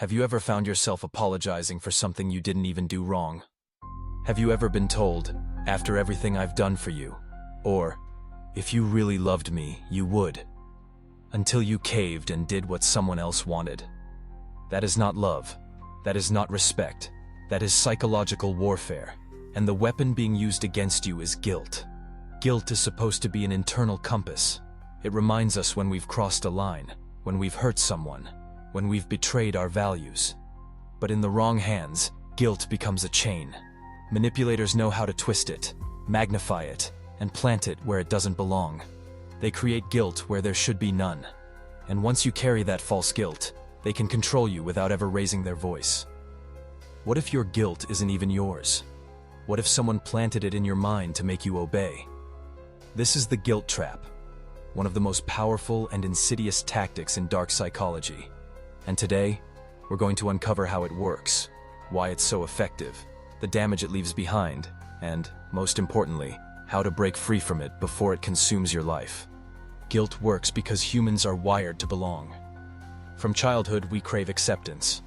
Have you ever found yourself apologizing for something you didn't even do wrong? Have you ever been told, after everything I've done for you, or, if you really loved me, you would, until you caved and did what someone else wanted? That is not love. That is not respect. That is psychological warfare, and the weapon being used against you is guilt. Guilt is supposed to be an internal compass. It reminds us when we've crossed a line, when we've hurt someone, when we've betrayed our values. But in the wrong hands, guilt becomes a chain. Manipulators know how to twist it, magnify it, and plant it where it doesn't belong. They create guilt where there should be none. And once you carry that false guilt, they can control you without ever raising their voice. What if your guilt isn't even yours? What if someone planted it in your mind to make you obey? This is the guilt trap, one of the most powerful and insidious tactics in dark psychology. And today, we're going to uncover how it works, why it's so effective, the damage it leaves behind, and, most importantly, how to break free from it before it consumes your life. Guilt works because humans are wired to belong. From childhood, we crave acceptance.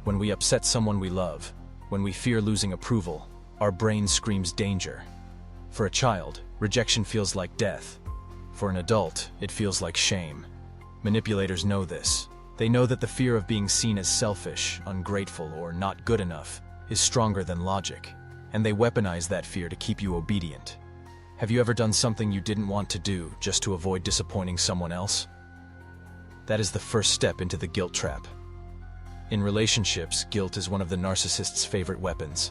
When we upset someone we love, when we fear losing approval, our brain screams danger. For a child, rejection feels like death. For an adult, it feels like shame. Manipulators know this. They know that the fear of being seen as selfish, ungrateful, or not good enough is stronger than logic, and they weaponize that fear to keep you obedient. Have you ever done something you didn't want to do just to avoid disappointing someone else? That is the first step into the guilt trap. In relationships, guilt is one of the narcissist's favorite weapons.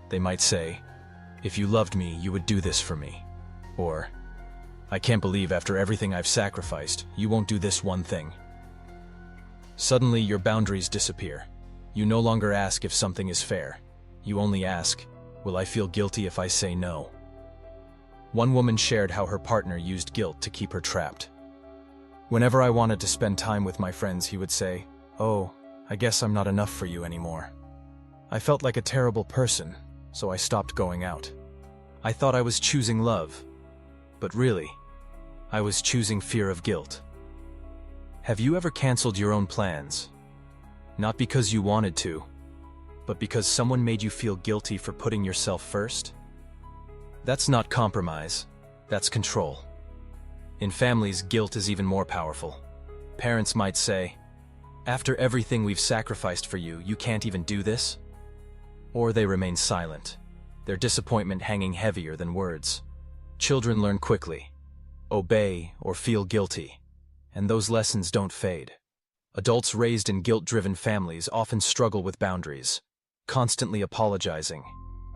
They might say, "If you loved me, you would do this for me." Or, "I can't believe after everything I've sacrificed, you won't do this one thing." Suddenly, your boundaries disappear. You no longer ask if something is fair. You only ask, "Will I feel guilty if I say no?" One woman shared how her partner used guilt to keep her trapped. "Whenever I wanted to spend time with my friends, he would say, 'Oh, I guess I'm not enough for you anymore.' I felt like a terrible person, so I stopped going out. I thought I was choosing love, but really, I was choosing fear of guilt." Have you ever canceled your own plans? Not because you wanted to, but because someone made you feel guilty for putting yourself first? That's not compromise, that's control. In families, guilt is even more powerful. Parents might say, "After everything we've sacrificed for you, you can't even do this?" Or they remain silent, their disappointment hanging heavier than words. Children learn quickly, obey or feel guilty, and those lessons don't fade. Adults raised in guilt-driven families often struggle with boundaries, constantly apologizing,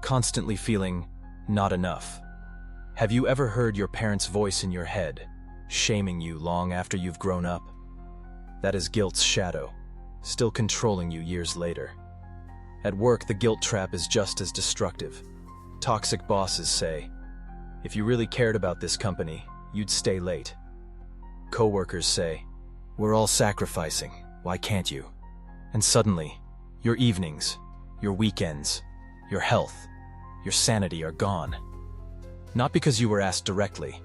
constantly feeling not enough. Have you ever heard your parents' voice in your head, shaming you long after you've grown up? That is guilt's shadow, still controlling you years later. At work, the guilt trap is just as destructive. Toxic bosses say, "If you really cared about this company, you'd stay late." Coworkers say, "We're all sacrificing, why can't you?" And suddenly, your evenings, your weekends, your health, your sanity are gone. Not because you were asked directly,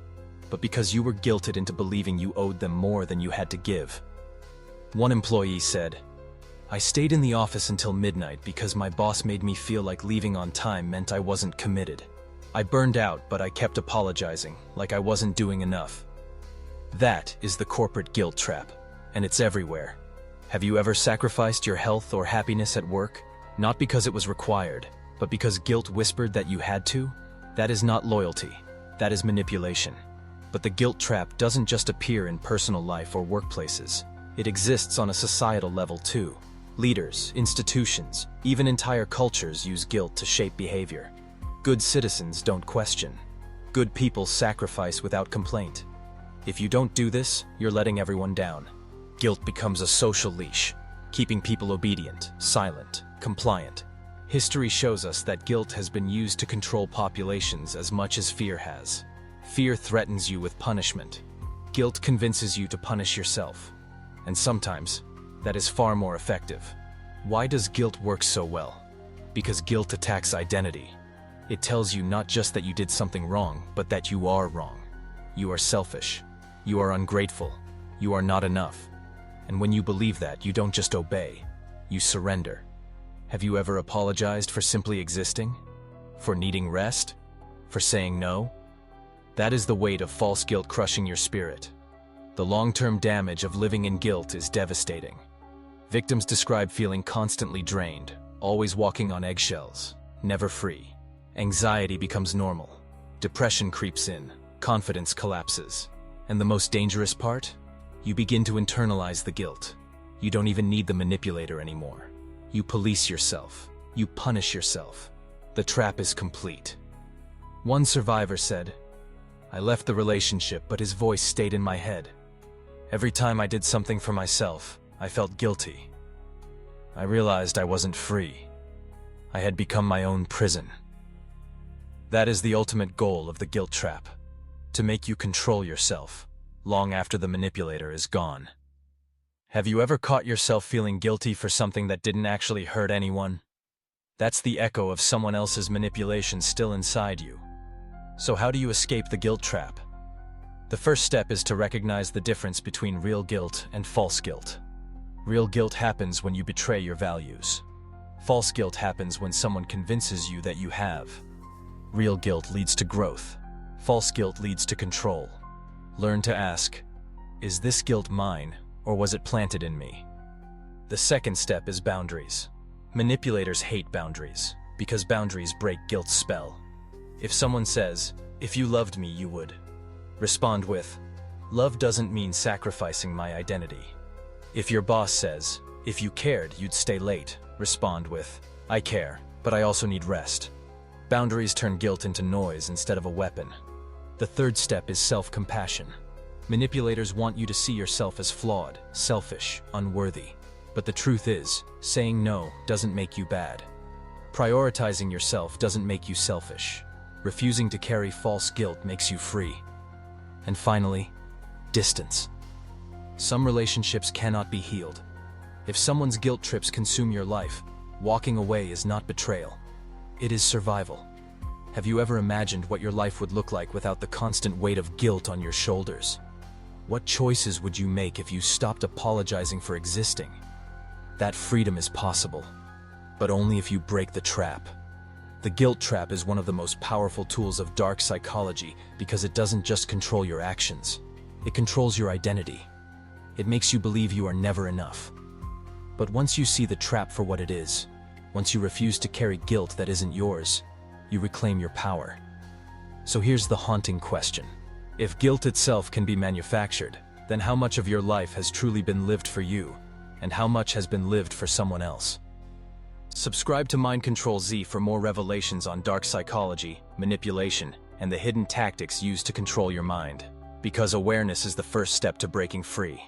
but because you were guilted into believing you owed them more than you had to give. One employee said, "I stayed in the office until midnight because my boss made me feel like leaving on time meant I wasn't committed. I burned out, but I kept apologizing, like I wasn't doing enough." That is the corporate guilt trap, and it's everywhere. Have you ever sacrificed your health or happiness at work, not because it was required, but because guilt whispered that you had to? That is not loyalty, that is manipulation. But the guilt trap doesn't just appear in personal life or workplaces. It exists on a societal level too. Leaders, institutions, even entire cultures use guilt to shape behavior. Good citizens don't question. Good people sacrifice without complaint. If you don't do this, you're letting everyone down. Guilt becomes a social leash, keeping people obedient, silent, compliant. History shows us that guilt has been used to control populations as much as fear has. Fear threatens you with punishment. Guilt convinces you to punish yourself. And sometimes, that is far more effective. Why does guilt work so well? Because guilt attacks identity. It tells you not just that you did something wrong, but that you are wrong. You are selfish. You are ungrateful. You are not enough. And when you believe that, you don't just obey. You surrender. Have you ever apologized for simply existing? For needing rest? For saying no? That is the weight of false guilt crushing your spirit. The long-term damage of living in guilt is devastating. Victims describe feeling constantly drained, always walking on eggshells, never free. Anxiety becomes normal. Depression creeps in, confidence collapses. And the most dangerous part? You begin to internalize the guilt. You don't even need the manipulator anymore. You police yourself. You punish yourself. The trap is complete. One survivor said, "I left the relationship, but his voice stayed in my head. Every time I did something for myself, I felt guilty. I realized I wasn't free. I had become my own prison." That is the ultimate goal of the guilt trap, to make you control yourself, long after the manipulator is gone. Have you ever caught yourself feeling guilty for something that didn't actually hurt anyone? That's the echo of someone else's manipulation still inside you. So how do you escape the guilt trap? The first step is to recognize the difference between real guilt and false guilt. Real guilt happens when you betray your values. False guilt happens when someone convinces you that you have. Real guilt leads to growth. False guilt leads to control. Learn to ask, is this guilt mine, or was it planted in me? The second step is boundaries. Manipulators hate boundaries, because boundaries break guilt's spell. If someone says, "If you loved me, you would," respond with, "Love doesn't mean sacrificing my identity." If your boss says, "If you cared, you'd stay late," respond with, "I care, but I also need rest." Boundaries turn guilt into noise instead of a weapon. The third step is self-compassion. Manipulators want you to see yourself as flawed, selfish, unworthy. But the truth is, saying no doesn't make you bad. Prioritizing yourself doesn't make you selfish. Refusing to carry false guilt makes you free. And finally, distance. Some relationships cannot be healed. If someone's guilt trips consume your life, walking away is not betrayal. It is survival. Have you ever imagined what your life would look like without the constant weight of guilt on your shoulders? What choices would you make if you stopped apologizing for existing? That freedom is possible, but only if you break the trap. The guilt trap is one of the most powerful tools of dark psychology because it doesn't just control your actions. It controls your identity. It makes you believe you are never enough. But once you see the trap for what it is, once you refuse to carry guilt that isn't yours, you reclaim your power. So here's the haunting question. If guilt itself can be manufactured, then how much of your life has truly been lived for you, and how much has been lived for someone else? Subscribe to Mind Control Z for more revelations on dark psychology, manipulation, and the hidden tactics used to control your mind. Because awareness is the first step to breaking free.